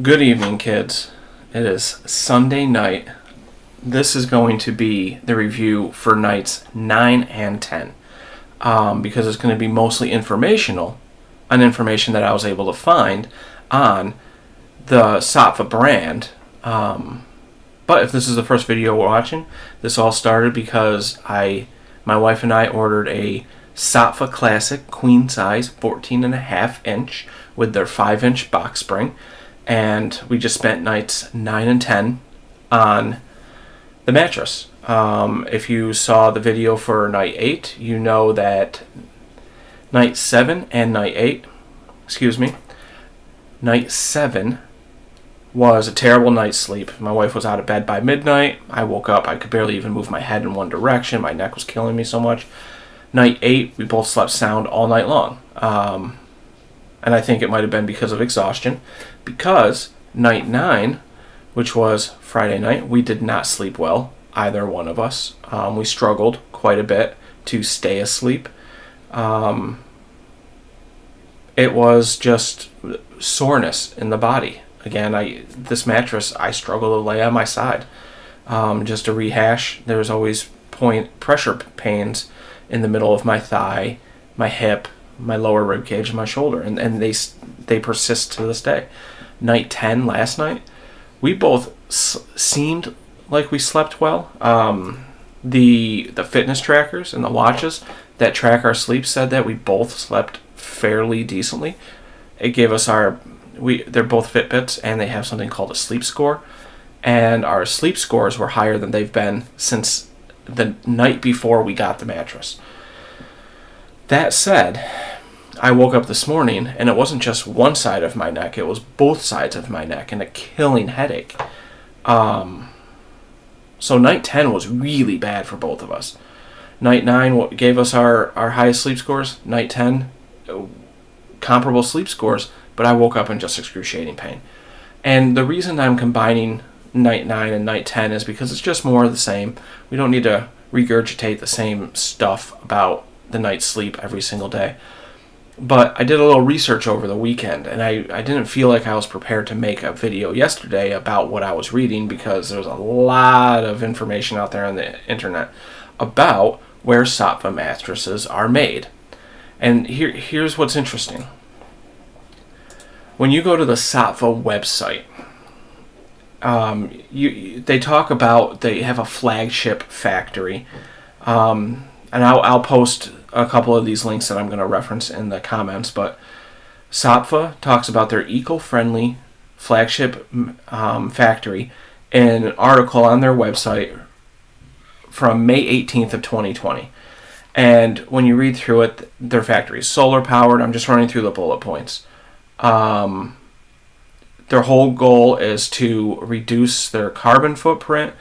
Good evening, kids. It is Sunday night. This is going to be the review for nights 9 and 10 because it's going to be mostly informational on information that I was able to find on the Saatva brand. But if this is the first video we're watching, this all started because my wife and I ordered a Saatva Classic Queen size 14.5 inch with their 5-inch box spring. And we just spent nights 9 and 10 on the mattress. If you saw the video for night 8, you know that night 7 and night 8, night 7 was a terrible night's sleep. My wife was out of bed by midnight. I woke up, I could barely even move my head in one direction. My neck was killing me so much. Night 8, we both slept sound all night long. And I think it might have been because of exhaustion, because night 9, which was Friday night, we did not sleep well, either one of us. We struggled quite a bit to stay asleep. It was just soreness in the body. Again, this mattress, I struggle to lay on my side. Just to rehash, there was always pressure pains in the middle of my thigh, my hip, my lower rib cage, and my shoulder, and they persist to this day. Night 10 last night, we both seemed like we slept well. The fitness trackers and the watches that track our sleep said that we both slept fairly decently. It gave us they're both Fitbits, and they have something called a sleep score, and our sleep scores were higher than they've been since the night before we got the mattress. That said, I woke up this morning and it wasn't just one side of my neck, it was both sides of my neck and a killing headache. So night 10 was really bad for both of us. Night 9 gave us our highest sleep scores. Night 10, comparable sleep scores, but I woke up in just excruciating pain. And the reason I'm combining night 9 and night 10 is because it's just more of the same. We don't need to regurgitate the same stuff about the night's sleep every single day. But I did a little research over the weekend, and I didn't feel like I was prepared to make a video yesterday about what I was reading, because there's a lot of information out there on the internet about where Saatva mattresses are made. And here's what's interesting. When you go to the Saatva website, they talk about they have a flagship factory, and I'll post a couple of these links that I'm going to reference in the comments, but Saatva talks about their eco-friendly flagship factory in an article on their website from May 18th of 2020. And when you read through it, their factory is solar powered. I'm just running through the bullet points. Their whole goal is to reduce their carbon footprint,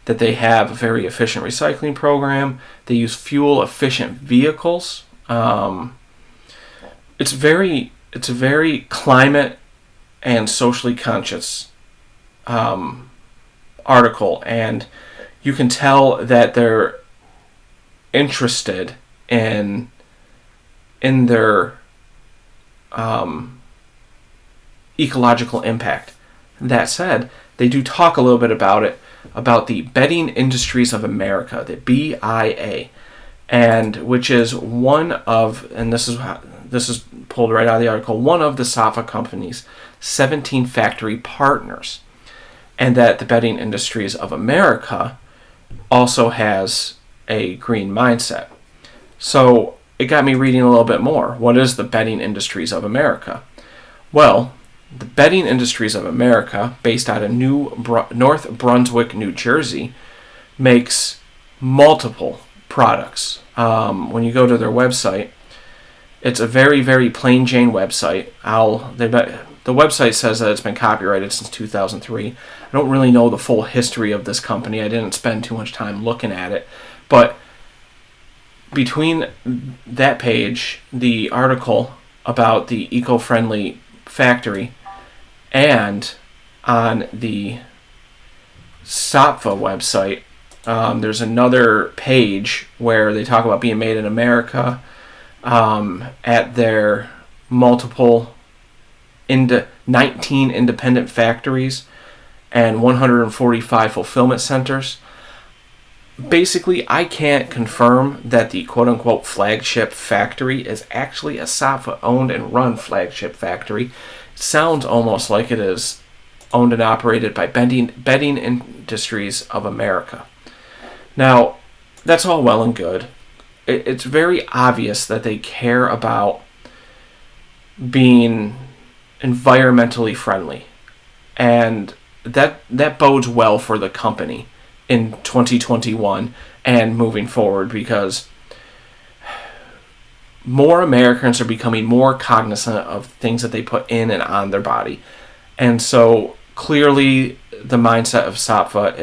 that they have a very efficient recycling program. They use fuel-efficient vehicles. It's a very climate and socially conscious article, and you can tell that they're interested in their ecological impact. That said, they do talk a little bit about the Bedding Industries of America, the BIA, and which is one of, and this is pulled right out of the article, one of the Saatva company's 17 factory partners, and that the Bedding Industries of America also has a green mindset. So it got me reading a little bit more. What is the Bedding Industries of America? Well, the Bedding Industries of America, based out of North Brunswick, New Jersey, makes multiple products. When you go to their website, it's a very, very plain Jane website. The website says that it's been copyrighted since 2003. I don't really know the full history of this company. I didn't spend too much time looking at it. But between that page, the article about the eco-friendly factory, and on the Saatva website, there's another page where they talk about being made in America at their multiple 19 independent factories and 145 fulfillment centers. Basically, I can't confirm that the quote-unquote flagship factory is actually a SAATVA-owned and run flagship factory. It sounds almost like it is owned and operated by Bedding Industries of America. Now, that's all well and good. It's very obvious that they care about being environmentally friendly, and that bodes well for the company in 2021 and moving forward, because more Americans are becoming more cognizant of things that they put in and on their body. And so clearly the mindset of SAATVA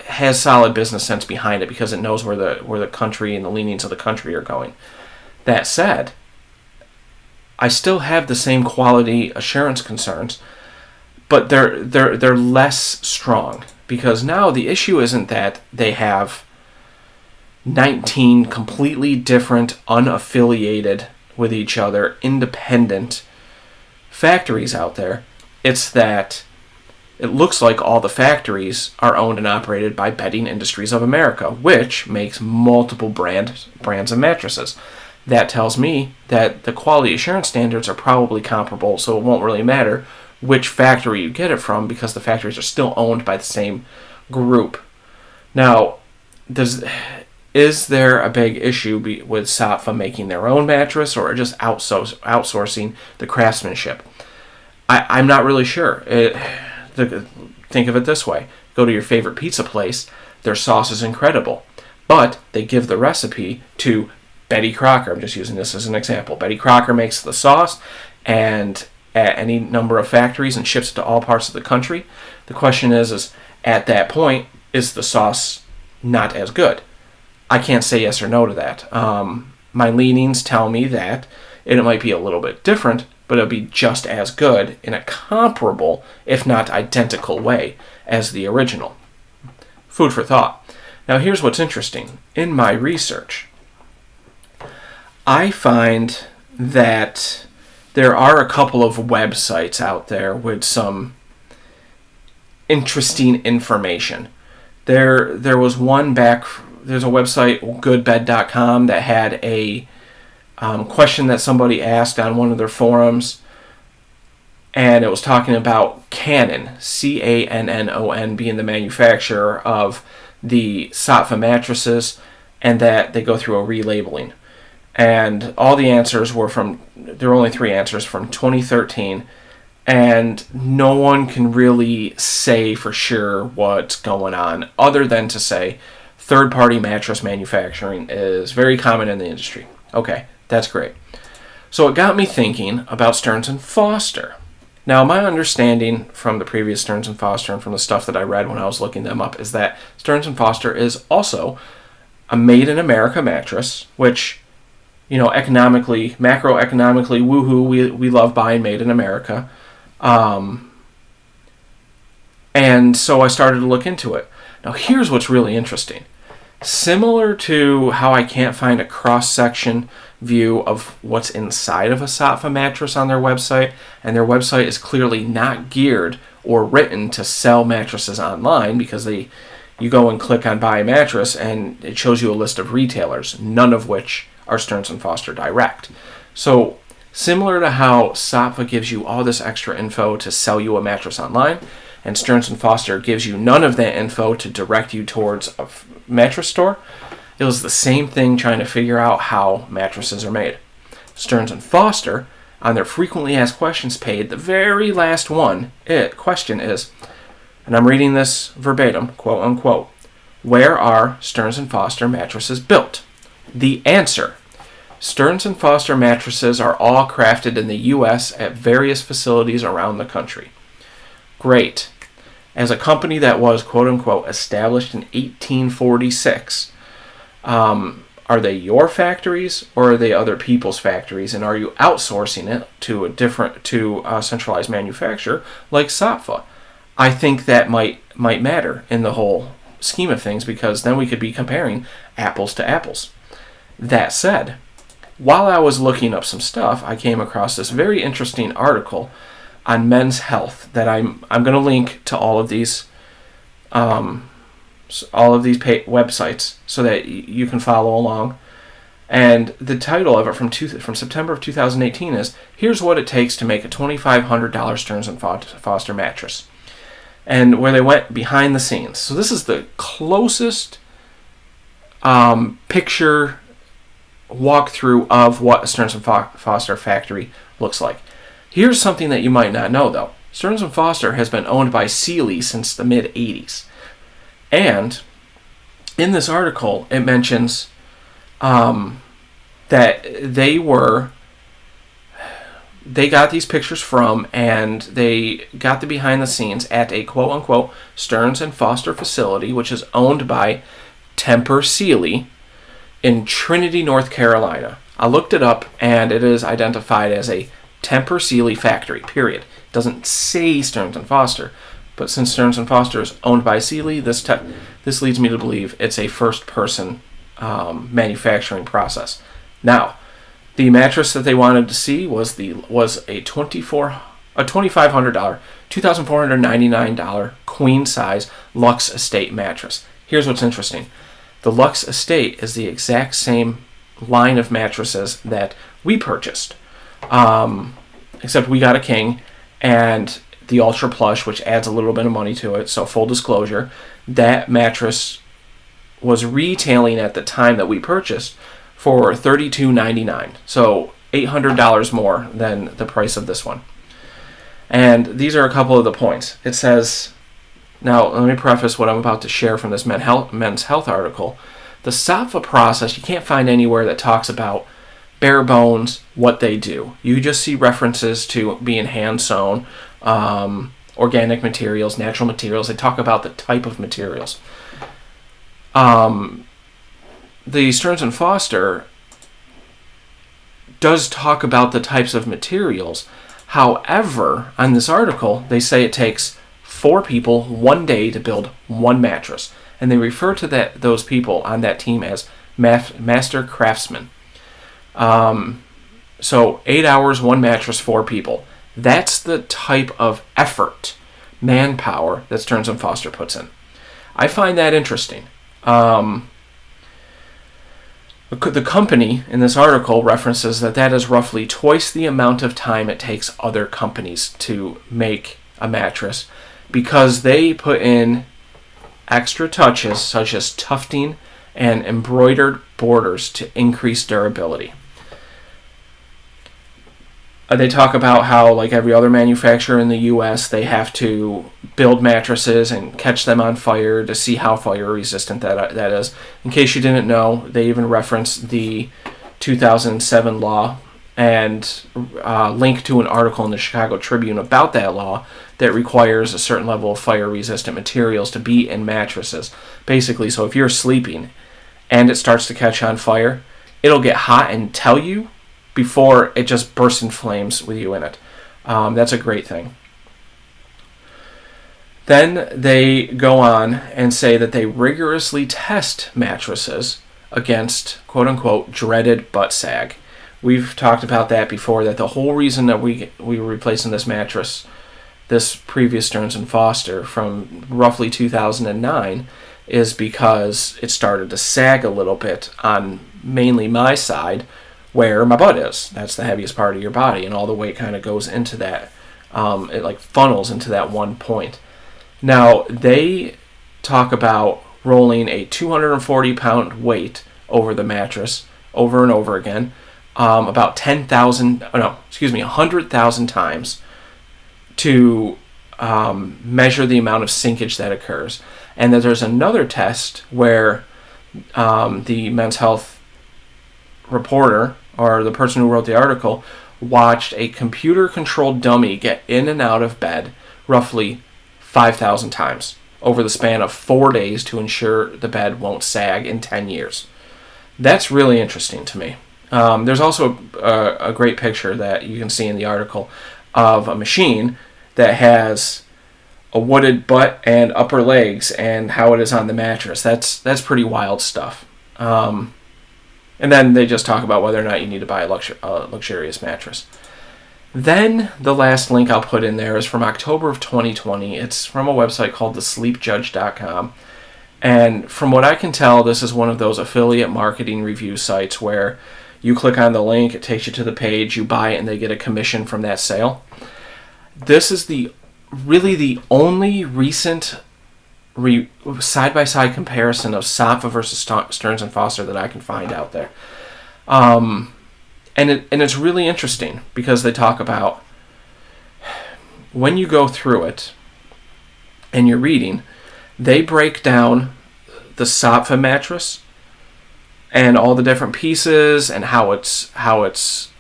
has solid business sense behind it, because it knows where the country and the leanings of the country are going. That said, I still have the same quality assurance concerns, but they're less strong, because now the issue isn't that they have 19 completely different, unaffiliated with each other, independent factories out there. It's that it looks like all the factories are owned and operated by Bedding Industries of America, which makes multiple brands of mattresses. That tells me that the quality assurance standards are probably comparable, so it won't really matter which factory you get it from, because the factories are still owned by the same group. Now, is there a big issue with SAATVA making their own mattress, or just outsourcing the craftsmanship? I'm not really sure. Think of it this way. Go to your favorite pizza place. Their sauce is incredible, but they give the recipe to Betty Crocker. I'm just using this as an example. Betty Crocker makes the sauce and at any number of factories and ships it to all parts of the country. The question is at that point, is the sauce not as good? I can't say yes or no to that. My leanings tell me that it might be a little bit different, but it'll be just as good in a comparable, if not identical way as the original. Food for thought. Now here's what's interesting. In my research, I find that there are a couple of websites out there with some interesting information. There was one there's a website, goodbed.com, that had a question that somebody asked on one of their forums, and it was talking about Cannon, Cannon, being the manufacturer of the SAATVA mattresses, and that they go through a relabeling. And all the answers there were only 3 answers from 2013, and no one can really say for sure what's going on, other than to say third-party mattress manufacturing is very common in the industry. Okay, that's great. So it got me thinking about Stearns Foster. Now, my understanding from the previous Stearns Foster and from the stuff that I read when I was looking them up is that Stearns Foster is also a made-in-America mattress, which, macroeconomically, woohoo, we love buying made in America. And so I started to look into it. Now, here's what's really interesting. Similar to how I can't find a cross-section view of what's inside of a SAATVA mattress on their website, and their website is clearly not geared or written to sell mattresses online, because you go and click on buy a mattress and it shows you a list of retailers, none of which are Stearns Foster direct. So similar to how SAATVA gives you all this extra info to sell you a mattress online, and Stearns Foster gives you none of that info to direct you towards a mattress store, it was the same thing trying to figure out how mattresses are made. Stearns Foster, on their frequently asked questions page, the very last question is, and I'm reading this verbatim, quote unquote, "Where are Stearns Foster mattresses built?" The answer: Stearns Foster mattresses are all crafted in the U.S. at various facilities around the country. Great. As a company that was, quote unquote, established in 1846, are they your factories, or are they other people's factories? And are you outsourcing it to a centralized manufacturer like SAATVA? I think that might matter in the whole scheme of things, because then we could be comparing apples to apples. That said, while I was looking up some stuff, I came across this very interesting article on men's health that I'm going to link to all of these websites so that you can follow along. And the title of it from September of 2018 is "Here's What It Takes to Make a $2,500 Stearns Foster Mattress," and where they went behind the scenes. So this is the closest picture walkthrough of what a Stearns Foster factory looks like. Here's something that you might not know, though. Stearns Foster has been owned by Sealy since the mid-'80s. And in this article, it mentions that they got these pictures from, and they got the behind the scenes at a quote-unquote Stearns & Foster facility, which is owned by Tempur Sealy in Trinity, North Carolina. I looked it up, and it is identified as a Tempur Sealy factory, period. It doesn't say Stearns & Foster, but since Stearns & Foster is owned by Sealy, this leads me to believe it's a first-person manufacturing process. Now, the mattress that they wanted to see was a $2,499 queen size Luxe Estate mattress. Here's what's interesting: the Luxe Estate is the exact same line of mattresses that we purchased, except we got a king and the Ultra Plush, which adds a little bit of money to it. So full disclosure, that mattress was retailing at the time that we purchased for $32.99, so $800 more than the price of this one. And these are a couple of the points. It says, now let me preface what I'm about to share from this men's health article. The Saatva process, you can't find anywhere that talks about bare bones what they do. You just see references to being hand sewn, organic materials, natural materials. They talk about the type of materials. The Stearns & Foster does talk about the types of materials. However, on this article, they say it takes 4 people 1 day to build one mattress. And they refer to those people on that team as master craftsmen. So 8 hours, 1 mattress, 4 people. That's the type of effort, manpower, that Stearns & Foster puts in. I find that interesting. The company in this article references that is roughly twice the amount of time it takes other companies to make a mattress, because they put in extra touches such as tufting and embroidered borders to increase durability. They talk about how, like every other manufacturer in the U.S., they have to build mattresses and catch them on fire to see how fire resistant that is. In case you didn't know, they even reference the 2007 law and link to an article in the Chicago Tribune about that law that requires a certain level of fire resistant materials to be in mattresses. Basically, so if you're sleeping and it starts to catch on fire, it'll get hot and tell you before it just bursts in flames with you in it. That's a great thing. Then they go on and say that they rigorously test mattresses against quote-unquote dreaded butt sag. We've talked about that before, that the whole reason that we were replacing this mattress, this previous Stearns & Foster from roughly 2009, is because it started to sag a little bit on mainly my side, where my butt is. That's the heaviest part of your body, and all the weight kind of goes into that. It like funnels into that one point. Now, they talk about rolling a 240-pound weight over the mattress over and over again, about 100,000 times to measure the amount of sinkage that occurs. And that there's another test where the Men's Health reporter, or the person who wrote the article, watched a computer-controlled dummy get in and out of bed roughly 5,000 times over the span of 4 days to ensure the bed won't sag in 10 years. That's really interesting to me. There's also a great picture that you can see in the article of a machine that has a wooded butt and upper legs and how it is on the mattress. That's pretty wild stuff. And then they just talk about whether or not you need to buy a luxurious mattress. Then the last link I'll put in there is from October of 2020. It's from a website called thesleepjudge.com. And from what I can tell, this is one of those affiliate marketing review sites where you click on the link, it takes you to the page, you buy it, and they get a commission from that sale. This is really the only recent side-by-side comparison of Saatva versus Stearns Foster that I can find out there. And it's really interesting because they talk about when you go through it and you're reading, they break down the Saatva mattress and all the different pieces and how it's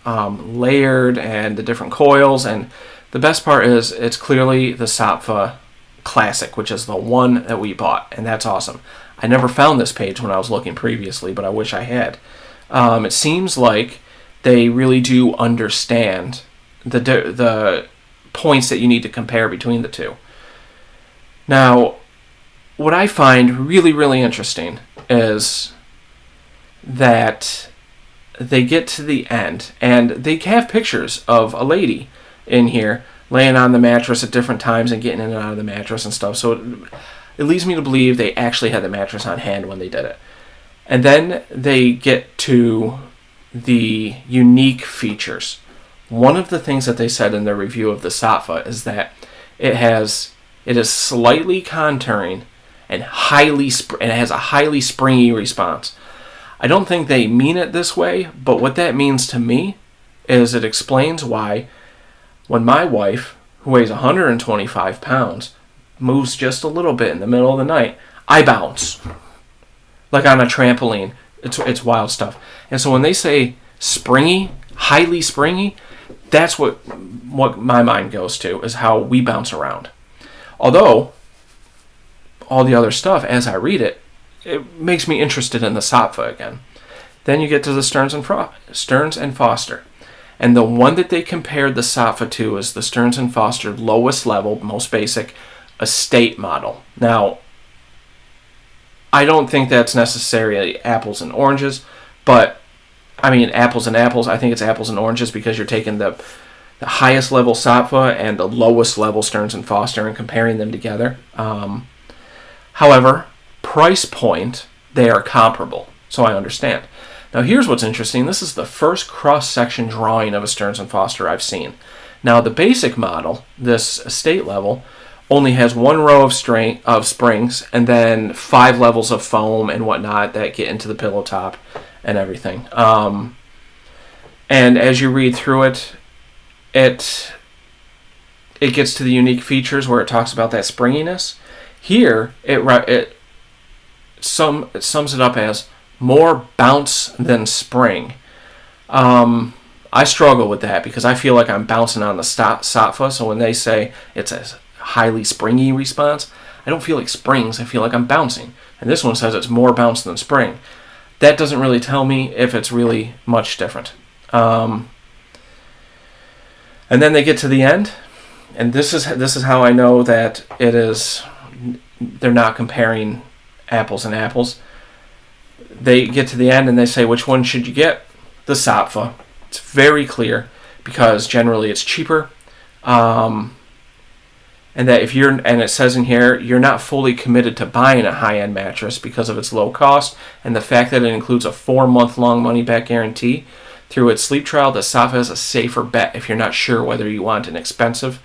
layered and the different coils. And the best part is it's clearly the Saatva Classic, which is the one that we bought, and that's awesome. I never found this page when I was looking previously, but I wish I had. It seems like they really do understand the points that you need to compare between the two. Now, what I find really, really interesting is that they get to the end, and they have pictures of a lady in here laying on the mattress at different times and getting in and out of the mattress and stuff. So it leads me to believe they actually had the mattress on hand when they did it. And then they get to the unique features. One of the things that they said in their review of the Saatva is that it is slightly contouring and it has a highly springy response. I don't think they mean it this way, but what that means to me is it explains why when my wife, who weighs 125 pounds, moves just a little bit in the middle of the night, I bounce. Like on a trampoline. It's wild stuff. And so when they say springy, highly springy, that's what my mind goes to, is how we bounce around. Although, all the other stuff, as I read it, it makes me interested in the Saatva again. Then you get to the Stearns and Foster. And the one that they compared the Saatva to is the Stearns & Foster lowest level, most basic, estate model. Now, I don't think that's necessarily apples and oranges, but, I mean, apples and apples. I think it's apples and oranges because you're taking the highest level Saatva and the lowest level Stearns & Foster and comparing them together. However, price point, they are comparable, so I understand. Now here's what's interesting. This is the first cross-section drawing of a Stearns & Foster I've seen. Now the basic model, this estate level, only has one row of springs and then 5 levels of foam and whatnot that get into the pillow top and everything. And as you read through it, it gets to the unique features where it talks about that springiness. Here, it sums it up as more bounce than spring. I struggle with that because I feel like I'm bouncing on the Saatva. So when they say it's a highly springy response, I don't feel like springs. I feel like I'm bouncing. And this one says it's more bounce than spring. That doesn't really tell me if it's really much different. And then they get to the end, and this is how I know that they're not comparing apples and apples. They get to the end and they say, which one should you get? The Saatva. It's very clear because generally it's cheaper. And that and it says in here, you're not fully committed to buying a high-end mattress because of its low cost and the fact that it includes a 4-month-long money-back guarantee. Through its sleep trial, the Saatva is a safer bet if you're not sure whether you want an expensive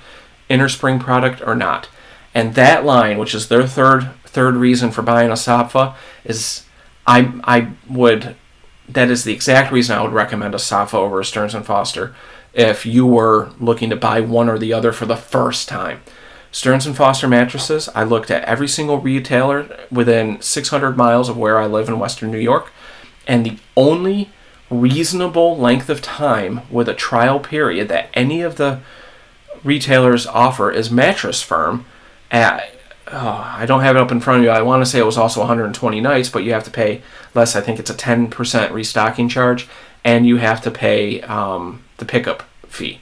innerspring product or not. And that line, which is their third reason for buying a Saatva, is that is the exact reason I would recommend a Saatva over a Stearns & Foster if you were looking to buy one or the other for the first time. Stearns & Foster mattresses, I looked at every single retailer within 600 miles of where I live in Western New York, and the only reasonable length of time with a trial period that any of the retailers offer is Mattress Firm at I don't have it up in front of you. I want to say it was also 120 nights, but you have to pay less. I think it's a 10% restocking charge, and you have to pay the pickup fee.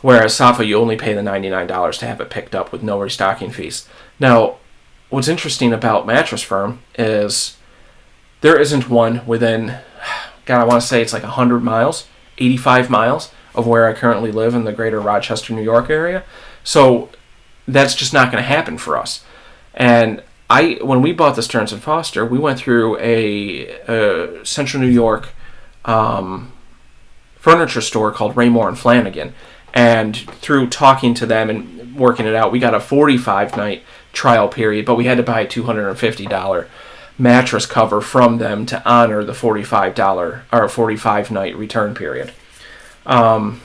Whereas Saatva, you only pay the $99 to have it picked up with no restocking fees. Now, what's interesting about Mattress Firm is there isn't one within God, I want to say it's like 100 miles, 85 miles of where I currently live in the greater Rochester, New York area. So that's just not going to happen for us. And when we bought the Stearns & Foster, we went through a Central New York furniture store called Raymore and Flanagan. And through talking to them and working it out, we got a 45-night trial period, but we had to buy a $250 mattress cover from them to honor the $45 or 45-night return period. So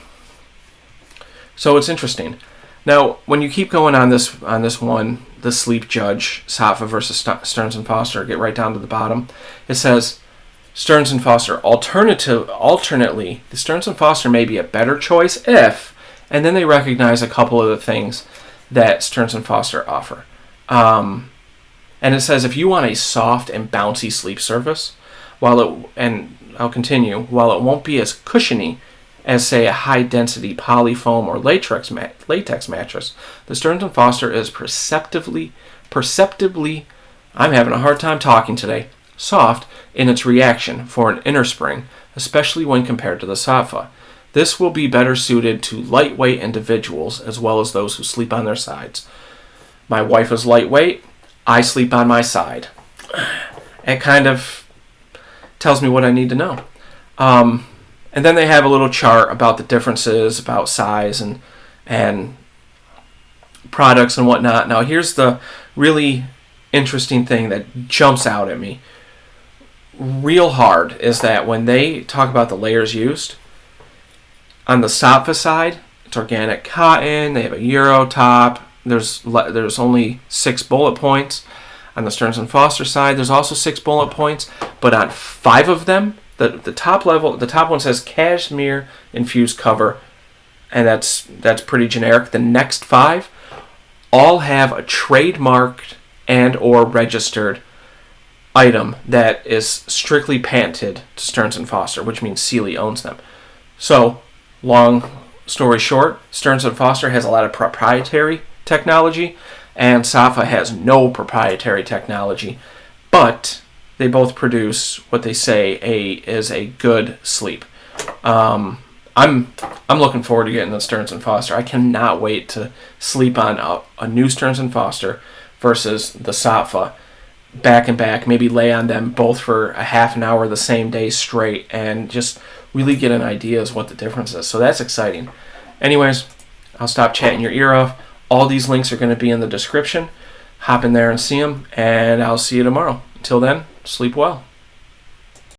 it's interesting. Now, when you keep going on this one, the Sleep Judge, Saatva versus Stearns & Foster, get right down to the bottom. It says, Stearns & Foster, alternately, the Stearns & Foster may be a better choice if, and then they recognize a couple of the things that Stearns & Foster offer. And it says, if you want a soft and bouncy sleep surface, while it won't be as cushiony as, say, a high-density polyfoam or latex mattress, the Stearns & Foster is perceptibly, I'm having a hard time talking today, soft in its reaction for an inner spring, especially when compared to the Saatva. This will be better suited to lightweight individuals as well as those who sleep on their sides. My wife is lightweight. I sleep on my side. It kind of tells me what I need to know. And then they have a little chart about the differences, about size and products and whatnot. Now, here's the really interesting thing that jumps out at me real hard is that when they talk about the layers used, on the Saatva side, it's organic cotton, they have a Euro top, there's only 6 bullet points. On the Stearns & Foster side, there's also 6 bullet points, but on 5 of them, the top one says cashmere infused cover, and that's pretty generic. The next 5 all have a trademarked and or registered item that is strictly patented to Stearns & Foster, which means Sealy owns them. So, long story short, Stearns & Foster has a lot of proprietary technology, and Saatva has no proprietary technology, but they both produce what they say is a good sleep. I'm looking forward to getting the Stearns & Foster. I cannot wait to sleep on a new Stearns & Foster versus the Saatva back and back, maybe lay on them both for a half an hour the same day straight and just really get an idea as what the difference is. So that's exciting. Anyways, I'll stop chatting your ear off. All these links are going to be in the description. Hop in there and see them, and I'll see you tomorrow. Until then, sleep well.